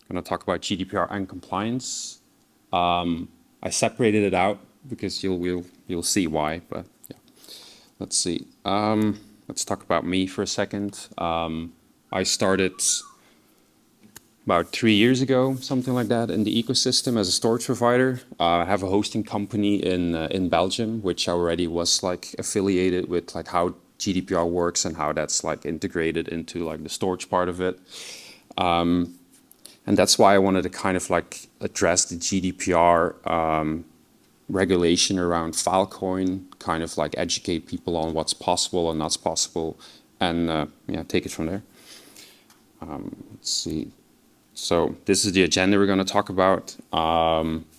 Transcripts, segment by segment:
going to talk about GDPR and compliance. I separated it out because you'll see why. But yeah, let's see. Let's talk about me for a second. I started about 3 years ago, something like that, in the ecosystem as a storage provider. I have a hosting company in Belgium, which already was like affiliated with like how GDPR works and how that's like integrated into like the storage part of it. And that's why I wanted to kind of like address the GDPR regulation around Filecoin, kind of like educate people on what's possible and not possible, and yeah, take it from there. Let's see. So this is the agenda we're going to talk about.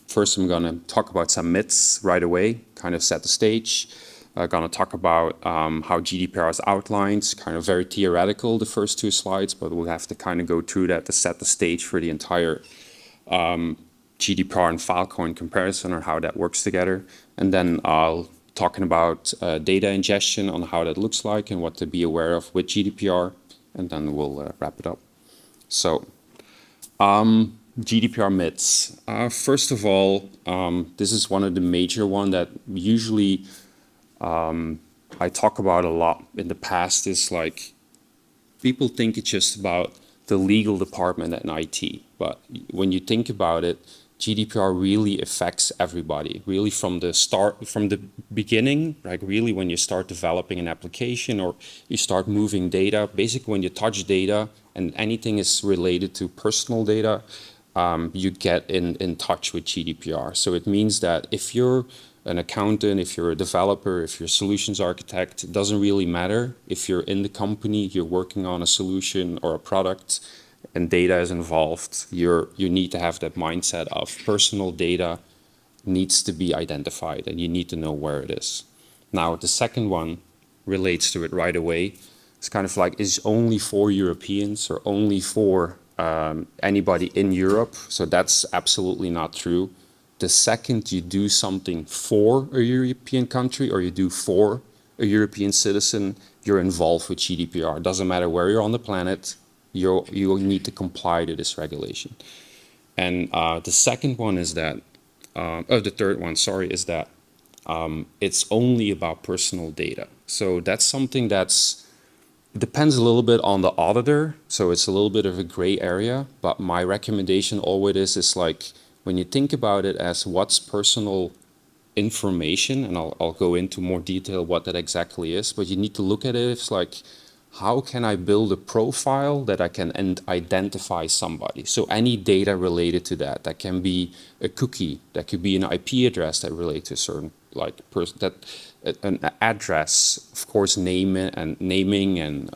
First, I'm going to talk about some myths right away, kind of set the stage. I'm going to talk about how GDPR is outlined, kind of very theoretical, the first 2 slides, but we'll have to kind of go through that to set the stage for the entire GDPR and Filecoin comparison or how that works together. And then I'll talking about data ingestion on how that looks like and what to be aware of with GDPR, and then we'll wrap it up. So GDPR myths. First of all, this is one of the major ones that usually I talk about a lot in the past, is like people think it's just about the legal department and IT. But when you think about it, GDPR really affects everybody, really from the start, from the beginning, like really when you start developing an application or you start moving data, basically when you touch data and anything is related to personal data, you get in touch with GDPR. So it means that if you're an accountant, if you're a developer, if you're a solutions architect, it doesn't really matter. If you're in the company, you're working on a solution or a product, and data is involved, you need to have that mindset of personal data needs to be identified and you need to know where it is. Now, the second one relates to it right away. It's kind of like, is only for Europeans or only for anybody in Europe. So that's absolutely not true. The second you do something for a European country or you do for a European citizen, you're involved with GDPR. It doesn't matter where you're on the planet, you need to comply to this regulation. And the second one is that, the third one, sorry, is that it's only about personal data. So that's something that's, it depends a little bit on the auditor. So it's a little bit of a gray area, but my recommendation always is like, when you think about it as what's personal information, and I'll go into more detail what that exactly is, but you need to look at it, it's like, how can I build a profile that I can identify somebody? So any data related to that, that can be a cookie, that could be an IP address that relates to a certain like person, that an address, of course, naming and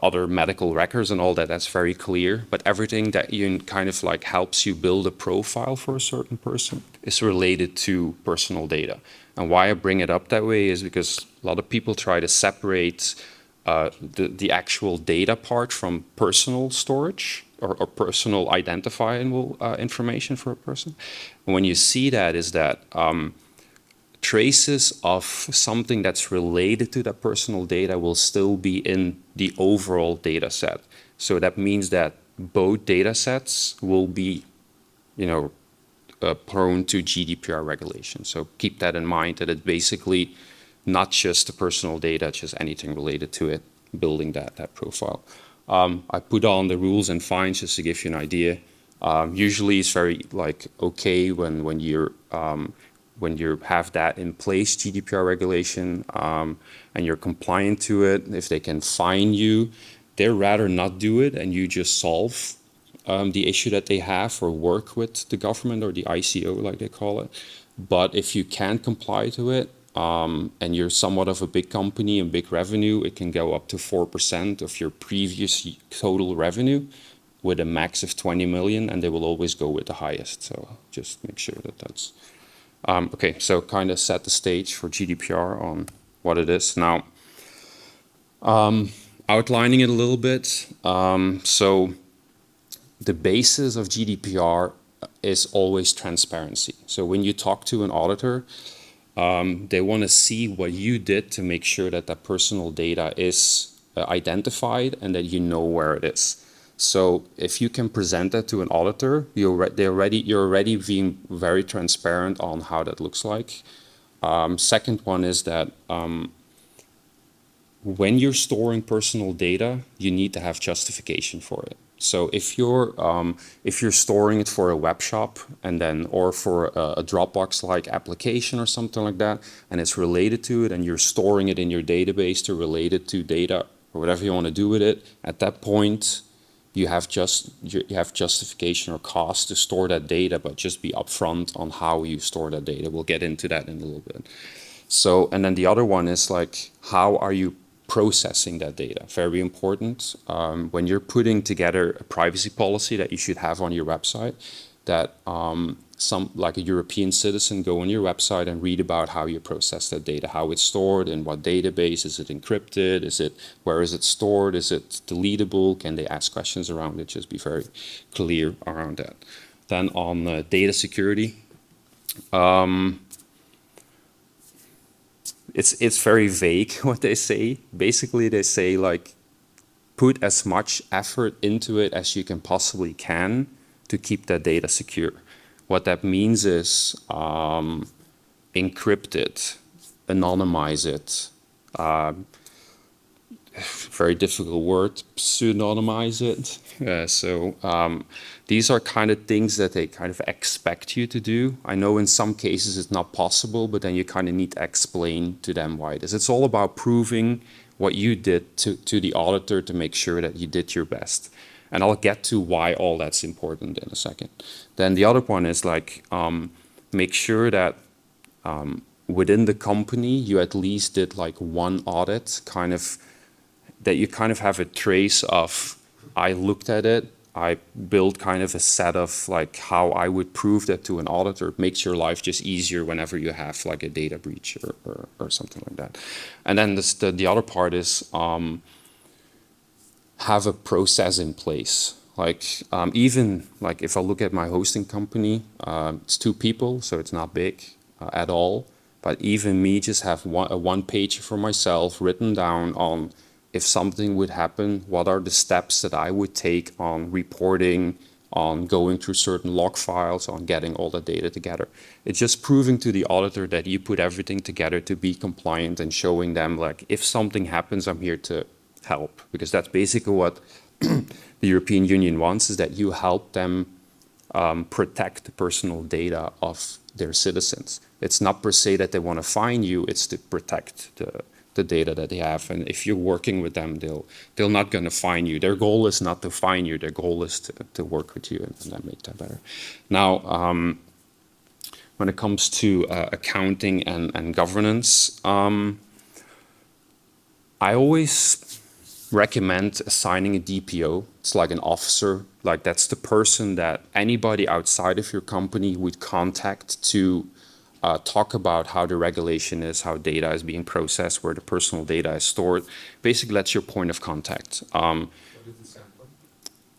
other medical records and all that. That's very clear. But everything that you kind of like helps you build a profile for a certain person is related to personal data. And why I bring it up that way is because a lot of people try to separate the actual data part from personal storage or personal identifiable information for a person. And when you see that, is that traces of something that's related to that personal data will still be in the overall data set. So that means that both data sets will be, prone to GDPR regulation. So keep that in mind, that it's basically not just the personal data, just anything related to it, building that profile. I put on the rules and fines just to give you an idea. Usually it's very like okay when you have that in place, GDPR regulation, and you're compliant to it. If they can fine you, they'd rather not do it and you just solve the issue that they have or work with the government or the ICO, like they call it. But if you can't comply to it, and you're somewhat of a big company and big revenue, it can go up to 4% of your previous total revenue with a max of 20 million, and they will always go with the highest. So just make sure that that's... okay, so kind of set the stage for GDPR on what it is. Now, outlining it a little bit. So the basis of GDPR is always transparency. So when you talk to an auditor, they want to see what you did to make sure that that personal data is identified and that you know where it is. So if you can present that to an auditor, you're already being very transparent on how that looks like. Second one is that when you're storing personal data, you need to have justification for it. So if you're storing it for a web shop and then or for a Dropbox-like application or something like that, and it's related to it, and you're storing it in your database to relate it to data or whatever you want to do with it, at that point you have justification or cost to store that data, but just be upfront on how you store that data. We'll get into that in a little bit. So, and then the other one is like, how are you processing that data? Very important. When you're putting together a privacy policy that you should have on your website, that like a European citizen go on your website and read about how you process that data, how it's stored, in what database, is it encrypted, where is it stored, is it deletable, can they ask questions around it, just be very clear around that. Then on data security, it's very vague what they say. Basically, they say like, put as much effort into it as you can possibly can to keep that data secure. What that means is encrypt it, anonymize it. Very difficult word, pseudonymize it. These are kind of things that they kind of expect you to do. I know in some cases it's not possible, but then you kind of need to explain to them why it is. It's all about proving what you did to the auditor to make sure that you did your best. And I'll get to why all that's important in a second. Then the other one is like, make sure that within the company, you at least did like one audit, kind of, that you kind of have a trace of, I looked at it, I built kind of a set of like how I would prove that to an auditor. It makes your life just easier whenever you have like a data breach or something like that. And then the other part is have a process in place. Like even like if I look at my hosting company, it's 2 people, so it's not big at all. But even me just have a one page for myself written down on, if something would happen, what are the steps that I would take on reporting, on going through certain log files, on getting all the data together. It's just proving to the auditor that you put everything together to be compliant and showing them like, if something happens, I'm here to help. Because that's basically what the European Union wants, is that you help them protect the personal data of their citizens. It's not per se that they want to fine you, it's to protect the data that they have. And if you're working with them, they're not going to fine you. Their goal is not to fine you. Their goal is to work with you and then make that better. Now, when it comes to accounting and governance, I always recommend assigning a DPO. It's like an officer, like that's the person that anybody outside of your company would contact to talk about how the regulation is, how data is being processed, where the personal data is stored. Basically, that's your point of contact. What is the sample?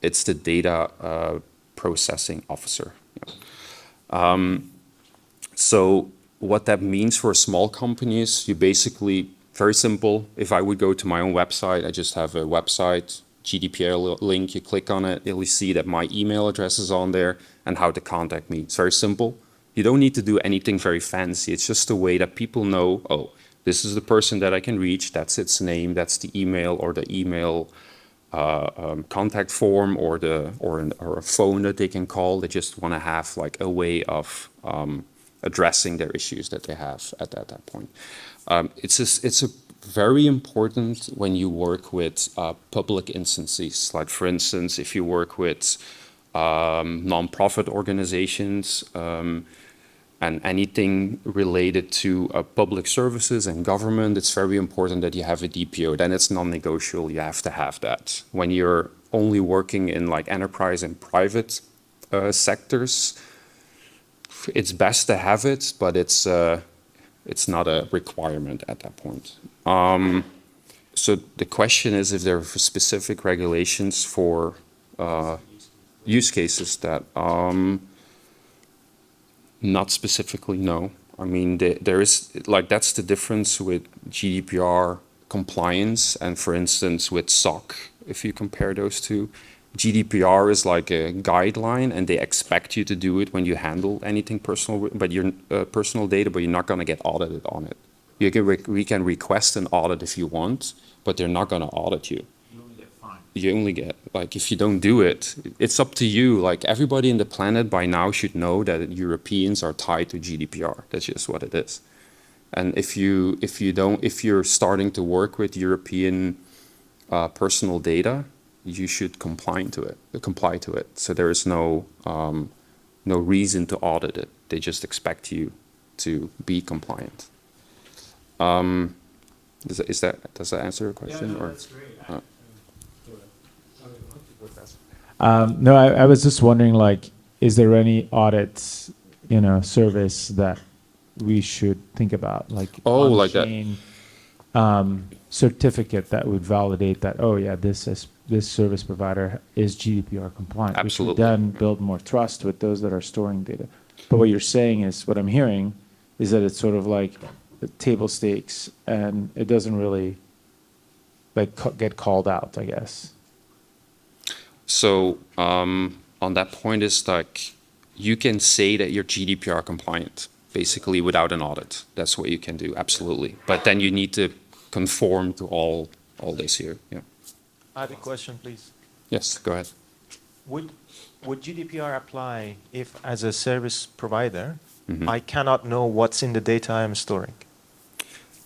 It's the data processing officer. Yeah. So what that means for a small company is you basically, very simple, if I would go to my own website, I just have a website, GDPR link, you click on it, you'll see that my email address is on there and how to contact me. It's very simple. You don't need to do anything very fancy. It's just a way that people know, oh, this is the person that I can reach, that's its name, that's the email or the email contact form or a phone that they can call. They just want to have like a way of addressing their issues that they have at that point. It's a very important when you work with public instances. Like for instance, if you work with non-profit organizations, and anything related to public services and government, it's very important that you have a DPO. Then it's non-negotiable, you have to have that. When you're only working in like enterprise and private sectors, it's best to have it, but it's not a requirement at that point. So the question is if there are specific regulations for use cases that not specifically, no. I mean, there is, like, that's the difference with GDPR compliance and, for instance, with SOC, if you compare those two. GDPR is like a guideline, and they expect you to do it when you handle anything personal, but your personal data, but you're not going to get audited on it. We can request an audit if you want, but they're not going to audit you. You only get fined. You only get, like, if you don't do it, it's up to you. Like, everybody in the planet by now should know that Europeans are tied to GDPR. That's just what it is. And if you're starting to work with European personal data, you should comply to it. So there is no reason to audit it. They just expect you to be compliant. Does that answer your question? Yeah, no, or? that's great. No, I was just wondering, like, is there any audit, service that we should think about, like Like that. on-chain, certificate that would validate that, oh yeah, this service provider is GDPR compliant. Absolutely. Which would then build more trust with those that are storing data. But what you're saying is, what I'm hearing is that it's sort of like table stakes, and it doesn't really get called out, I guess. So on that point is like, you can say that you're GDPR compliant, basically without an audit. That's what you can do, absolutely. But then you need to conform to all this here. Yeah. I have a question, please. Yes, go ahead. Would GDPR apply if, as a service provider, Mm-hmm. I cannot know what's in the data I'm storing?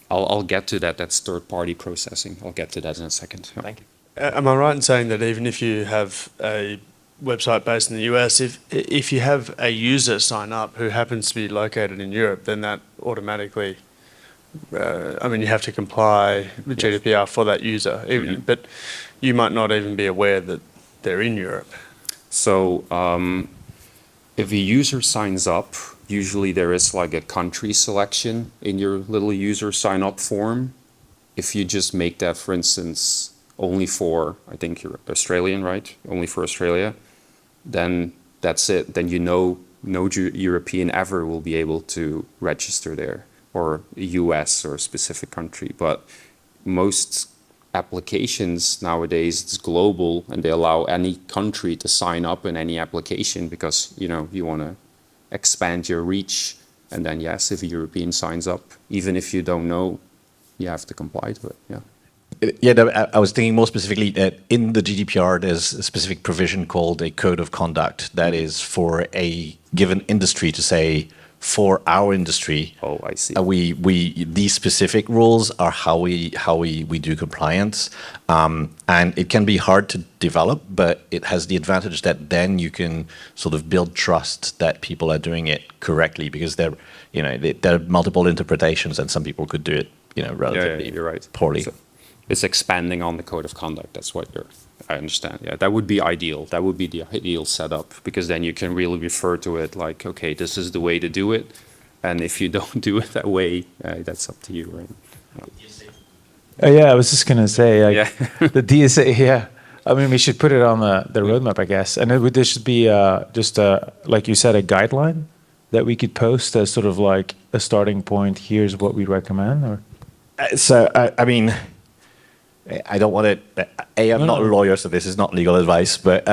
I'll get to that. That's third-party processing. I'll get to that in a second. Yeah. Thank you. Am I right in saying that even if you have a website based in the US, if you have a user sign up who happens to be located in Europe, then that automatically, you have to comply with GDPR for that user, but you might not even be aware that they're in Europe. So if a user signs up, usually there is like a country selection in your little user sign up form. If you just make that, for instance, only for, I think you're Australian, right? Only for Australia, then that's it. Then no European ever will be able to register there, or US or a specific country. But most applications nowadays, it's global, and they allow any country to sign up in any application because, you want to expand your reach. And then, yes, if a European signs up, even if you don't know, you have to comply to it. Yeah. Yeah, I was thinking more specifically that in the GDPR, there's a specific provision called a code of conduct that is for a given industry to say, for our industry, Oh, I see. these specific rules are how we do compliance, and it can be hard to develop, but it has the advantage that then you can sort of build trust that people are doing it correctly, because there are multiple interpretations, and some people could do it relatively you're right. poorly. So it's expanding on the code of conduct. That's what I understand. Yeah, that would be ideal. That would be the ideal setup, because then you can really refer to it like, okay, this is the way to do it. And if you don't do it that way, that's up to you, right? Yeah, I was just gonna say, like, Yeah. the DSA. Yeah, I mean, we should put it on the roadmap, I guess. And there should be just like you said, a guideline that we could post as sort of like a starting point. Here's what we recommend, or I mean, I don't want to. I'm not a lawyer, so this is not legal advice. But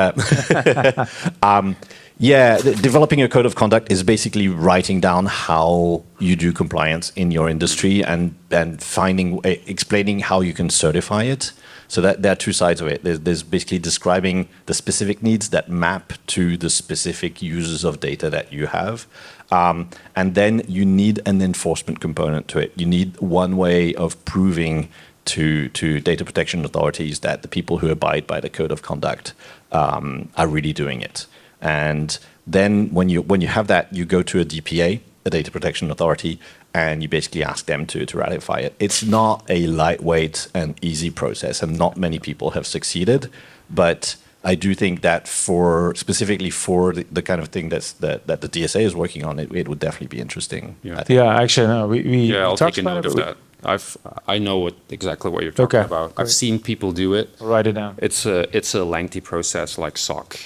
developing a code of conduct is basically writing down how you do compliance in your industry, and explaining how you can certify it. So that there are two sides of it. There's basically describing the specific needs that map to the specific users of data that you have. And then you need an enforcement component to it. You need one way of proving to data protection authorities that the people who abide by the code of conduct are really doing it. And then when you have that, you go to a DPA, a data protection authority, and you basically ask them to ratify it. It's not a lightweight and easy process, and not many people have succeeded. But I do think that specifically for the kind of thing that the DSA is working on, it would definitely be interesting. Yeah. yeah, actually, no, we I'll talked take a about note it, of but that. I know exactly what you're talking Okay, about. great. I've seen people do it. we'll write it down. It's a lengthy process, like SOC.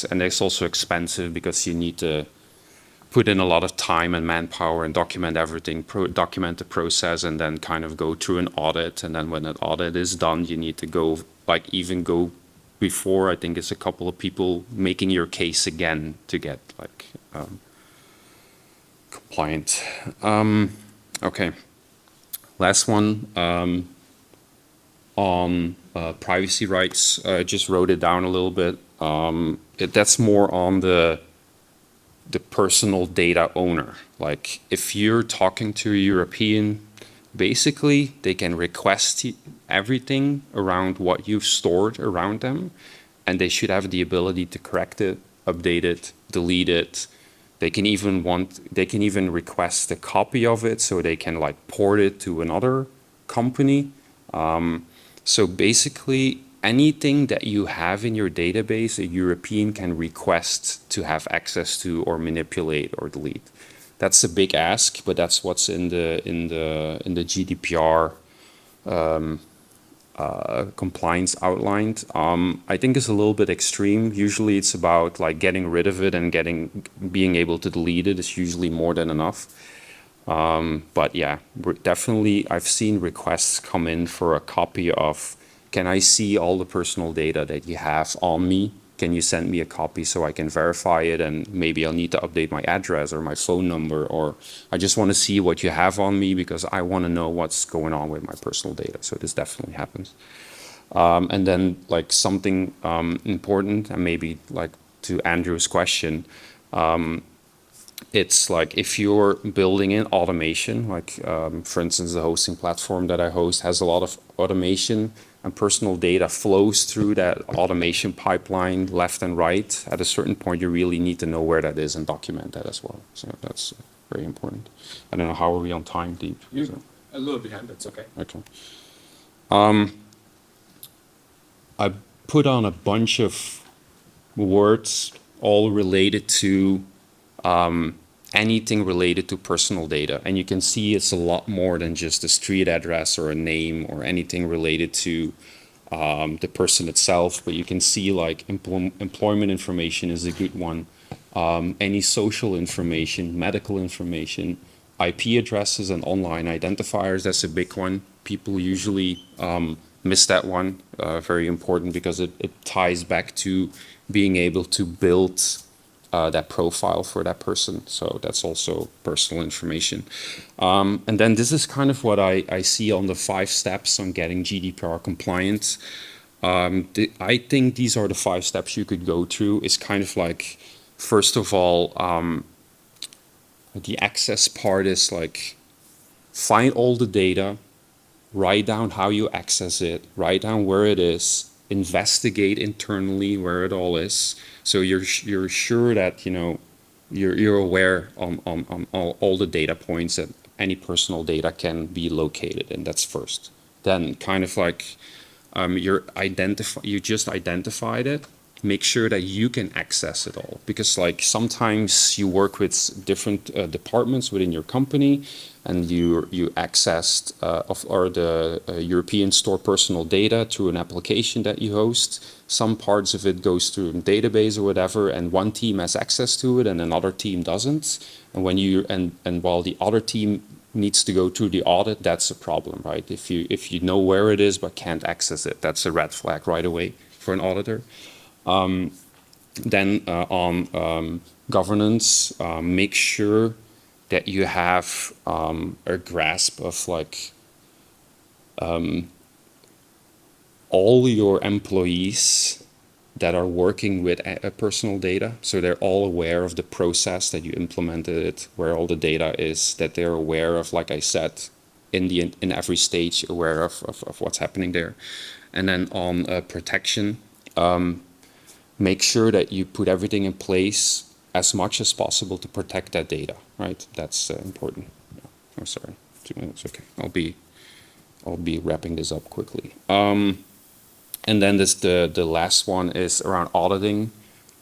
And it's also expensive because you need to put in a lot of time and manpower and document everything, document the process, and then kind of go through an audit. And then when an audit is done, you need to go before. I think it's a couple of people making your case again to get like compliant. Okay, last one on privacy rights. I just wrote it down a little bit. That's more on the personal data owner. Like if you're talking to a European, basically they can request everything around what you've stored around them, and they should have the ability to correct it, update it, delete it. They can even request a copy of it so they can like port it to another company. So basically anything that you have in your database, a European can request to have access to or manipulate or delete. That's a big ask, but that's what's in the GDPR compliance outlined. I think it's a little bit extreme. Usually it's about like getting rid of it and being able to delete it is usually more than enough. But yeah, definitely I've seen requests come in for a copy of, can I see all the personal data that you have on me? Can you send me a copy so I can verify it? And maybe I'll need to update my address or my phone number, or I just want to see what you have on me because I want to know what's going on with my personal data. So this definitely happens. And then like something important, and maybe like to Andrew's question, it's like if you're building in automation, like for instance, the hosting platform that I host has a lot of automation, and personal data flows through that automation pipeline left and right. At a certain point, you really need to know where that is and document that as well. So that's very important. I don't know, how are we on time, Deep? You a little behind, that's okay. Okay. I put on a bunch of words all related to anything related to personal data. And you can see it's a lot more than just a street address or a name or anything related to the person itself. But you can see like employment information is a good one. Any social information, medical information, IP addresses and online identifiers, that's a big one. People usually miss that one. Very important because it ties back to being able to build that profile for that person. So that's also personal information. And then this is kind of what I see on the 5 steps on getting GDPR compliant. I think these are the 5 steps you could go through. It's kind of like, first of all, the access part is like, find all the data, write down how you access it, write down where it is, investigate internally where it all is. So you're sure that you're aware on all the data points that any personal data can be located, and that's first. Then kind of like you just identified it. Make sure that you can access it all, because like sometimes you work with different departments within your company, and you accessed the European store personal data through an application that you host. Some parts of it goes through a database or whatever, and one team has access to it and another team doesn't. And when and while the other team needs to go through the audit, that's a problem, right? If you know where it is but can't access it, that's a red flag right away for an auditor. Then on governance, make sure that you have a grasp of like all your employees that are working with personal data. So they're all aware of the process that you implemented it, where all the data is, that they're aware of, like I said, in every stage, aware of what's happening there. And then on protection, make sure that you put everything in place as much as possible to protect that data, right? That's important. Oh, sorry, 2 minutes, okay. I'll be wrapping this up quickly. And then the last one is around auditing.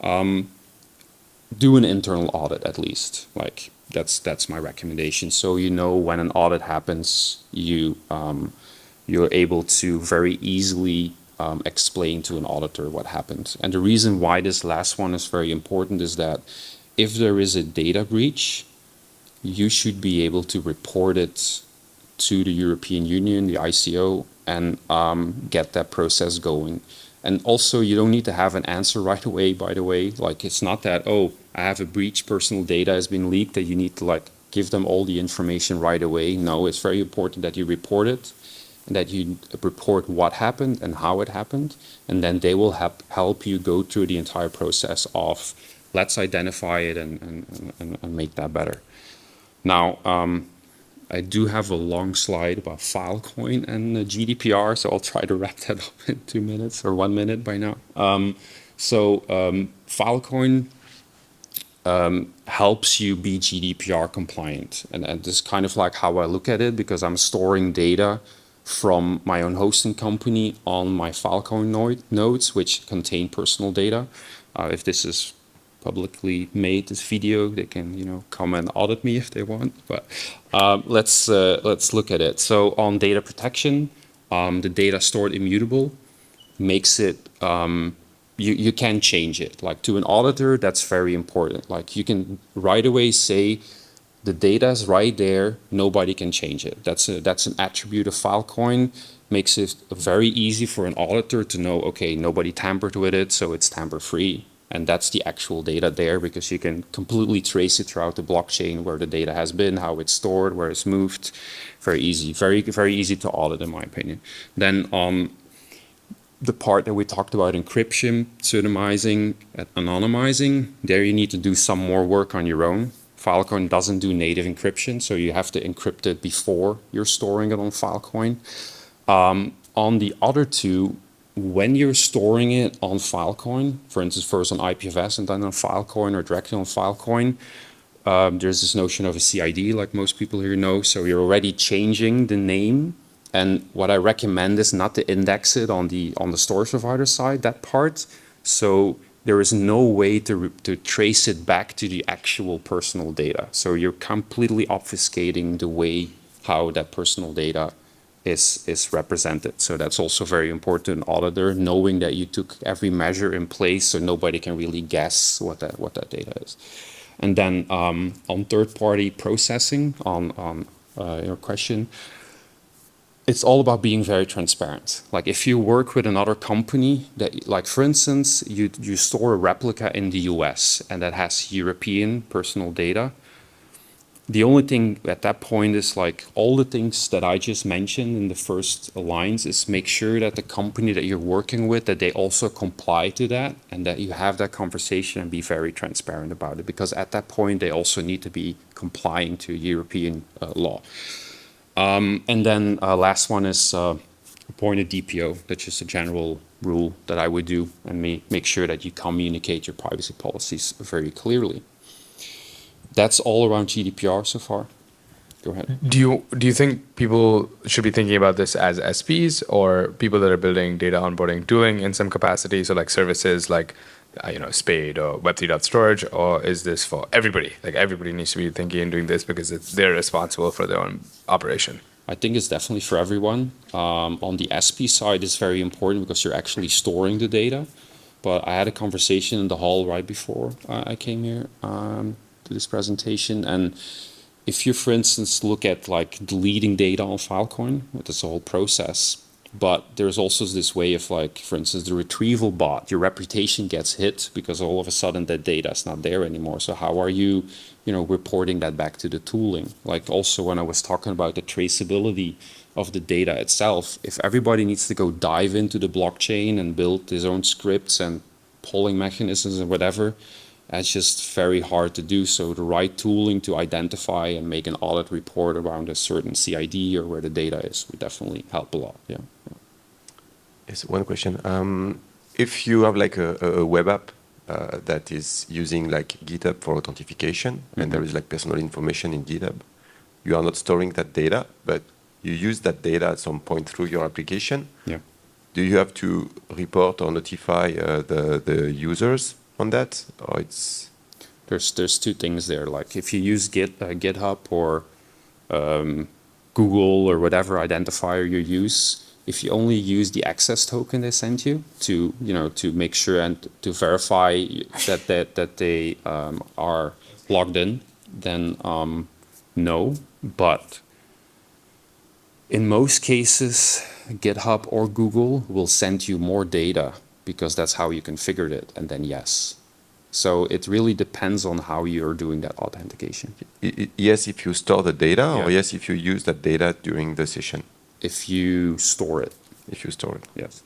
Do an internal audit at least. Like that's my recommendation. So when an audit happens, you're able to very easily explain to an auditor what happened. And the reason why this last one is very important is that if there is a data breach, you should be able to report it to the European Union, the ICO, and get that process going. And also, you don't need to have an answer right away, by the way. Like, it's not that, oh, I have a breach, personal data has been leaked, that you need to like give them all the information right away. No, it's very important that you report it, and that you report what happened and how it happened. And then they will help you go through the entire process of, let's identify it and make that better. Now, I do have a long slide about Filecoin and the GDPR, so I'll try to wrap that up in 2 minutes or 1 minute by now. Filecoin helps you be GDPR compliant. And this is kind of like how I look at it, because I'm storing data from my own hosting company on my Filecoin nodes, which contain personal data. If this is publicly made, this video, they can, you know, come and audit me if they want. But let's look at it. So on data protection, the data stored immutable makes it you can change it. Like, to an auditor, that's very important. Like, you can right away say the data is right there, nobody can change it. That's an attribute of Filecoin. Makes it very easy for an auditor to know, okay, nobody tampered with it, so it's tamper-free. And that's the actual data there, because you can completely trace it throughout the blockchain where the data has been, how it's stored, where it's moved. Very easy, very, very easy to audit, in my opinion. Then the part that we talked about, encryption, pseudonymizing, anonymizing, there you need to do some more work on your own. Filecoin doesn't do native encryption, so you have to encrypt it before you're storing it on Filecoin. On the other two, when you're storing it on Filecoin, for instance, first on IPFS and then on Filecoin or directly on Filecoin, there's this notion of a CID, like most people here know. So you're already changing the name. And what I recommend is not to index it on the storage provider side, that part. So there is no way to trace it back to the actual personal data. So you're completely obfuscating the way how that personal data is represented. So that's also very important to an auditor, knowing that you took every measure in place so nobody can really guess what that data is. And then on third-party processing, on your question, it's all about being very transparent. Like, if you work with another company that, like, for instance, you store a replica in the US and that has European personal data, the only thing at that point is, like, all the things that I just mentioned in the first lines is make sure that the company that you're working with, that they also comply to that, and that you have that conversation and be very transparent about it, because at that point they also need to be complying to European law. And then last one is appoint a DPO. That's just a general rule that I would do, and make sure that you communicate your privacy policies very clearly. That's all around GDPR so far. Go ahead. Do you think people should be thinking about this as SPs or people that are building data onboarding tooling in some capacity? So like services like Spade or Web3.storage, or is this for everybody? Like, everybody needs to be thinking and doing this because they're responsible for their own operation. I think it's definitely for everyone. On the SP side, it's very important because you're actually storing the data. But I had a conversation in the hall right before I came here to this presentation. And if you, for instance, look at like deleting data on Filecoin, that's a whole process. But there's also this way of, like, for instance, the retrieval bot, your reputation gets hit because all of a sudden that data is not there anymore. So how are you, reporting that back to the tooling? Like, also when I was talking about the traceability of the data itself, if everybody needs to go dive into the blockchain and build his own scripts and polling mechanisms and whatever, that's just very hard to do. So the right tooling to identify and make an audit report around a certain CID or where the data is would definitely help a lot. Yeah. Yes, one question. If you have like a web app that is using like GitHub for authentication, and there is like personal information in GitHub, you are not storing that data, but you use that data at some point through your application. Yeah. Do you have to report or notify the users on that, or it's? There's two things there. Like, if you use GitHub or Google or whatever identifier you use, if you only use the access token they sent you to make sure and to verify that they are logged in, then no. But in most cases, GitHub or Google will send you more data because that's how you configured it, and then yes. So it really depends on how you're doing that authentication. Yes, if you store the data, or Yeah. yes, if you use that data during the session, If you store it, if you store it. yes.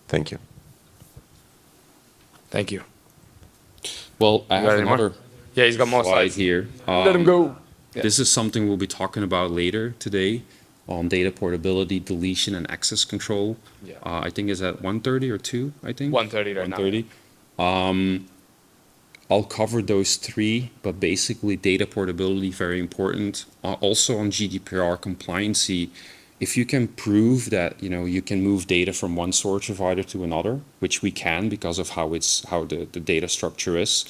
Thank you. Thank you. Well, I got have any more? another Yeah, he's got more slide slides. here. Let him go. Yeah. This is something we'll be talking about later today on data portability, deletion, and access control. Yeah. I think is at 1:30 or 2, I think? 1:30 right now. 1:30. I'll cover those three, but basically data portability, very important. Also on GDPR compliancy, if you can prove that, you know, you can move data from one storage provider to another, which we can because of how the data structure is,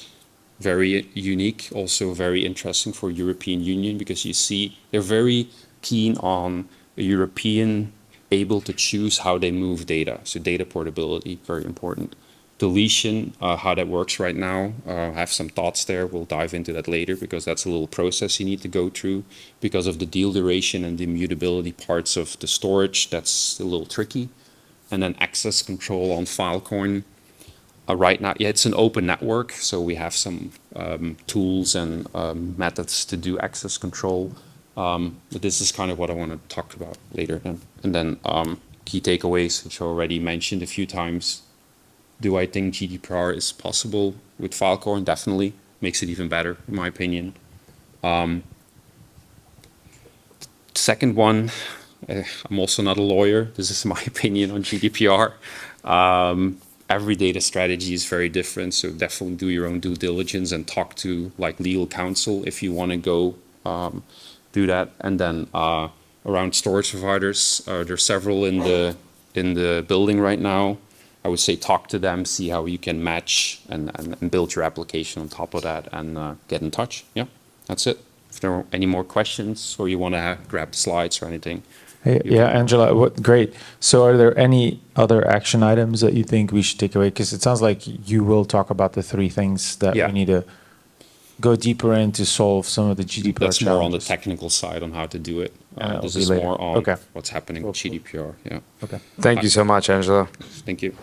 very unique, also very interesting for European Union, because you see they're very keen on a European able to choose how they move data. So data portability, very important. Deletion, how that works right now, I have some thoughts there. We'll dive into that later because that's a little process you need to go through because of the deal duration and the immutability parts of the storage. That's a little tricky. And then access control on Filecoin. Right now, yeah, it's an open network, so we have some tools and methods to do access control. But this is kind of what I want to talk about later. And then key takeaways, which I already mentioned a few times. Do I think GDPR is possible with Filecoin? Definitely. Makes it even better, in my opinion. Second one, I'm also not a lawyer. This is my opinion on GDPR. Every data strategy is very different, so definitely do your own due diligence and talk to like legal counsel if you want to go do that. And then around storage providers, there's several in the building right now. I would say talk to them, see how you can match and build your application on top of that and get in touch. Yeah, that's it. If there are any more questions or you want to grab the slides or anything. Hey, yeah, Angela, great. So are there any other action items that you think we should take away? Because it sounds like you will talk about the three things that Yeah. we need to go deeper in to solve some of the GDPR That's more on the challenges. technical side on how to do it. that'll This be is later. more on Okay. what's happening with GDPR. Yeah. Okay. Thank you so much, Angelo. Thank you.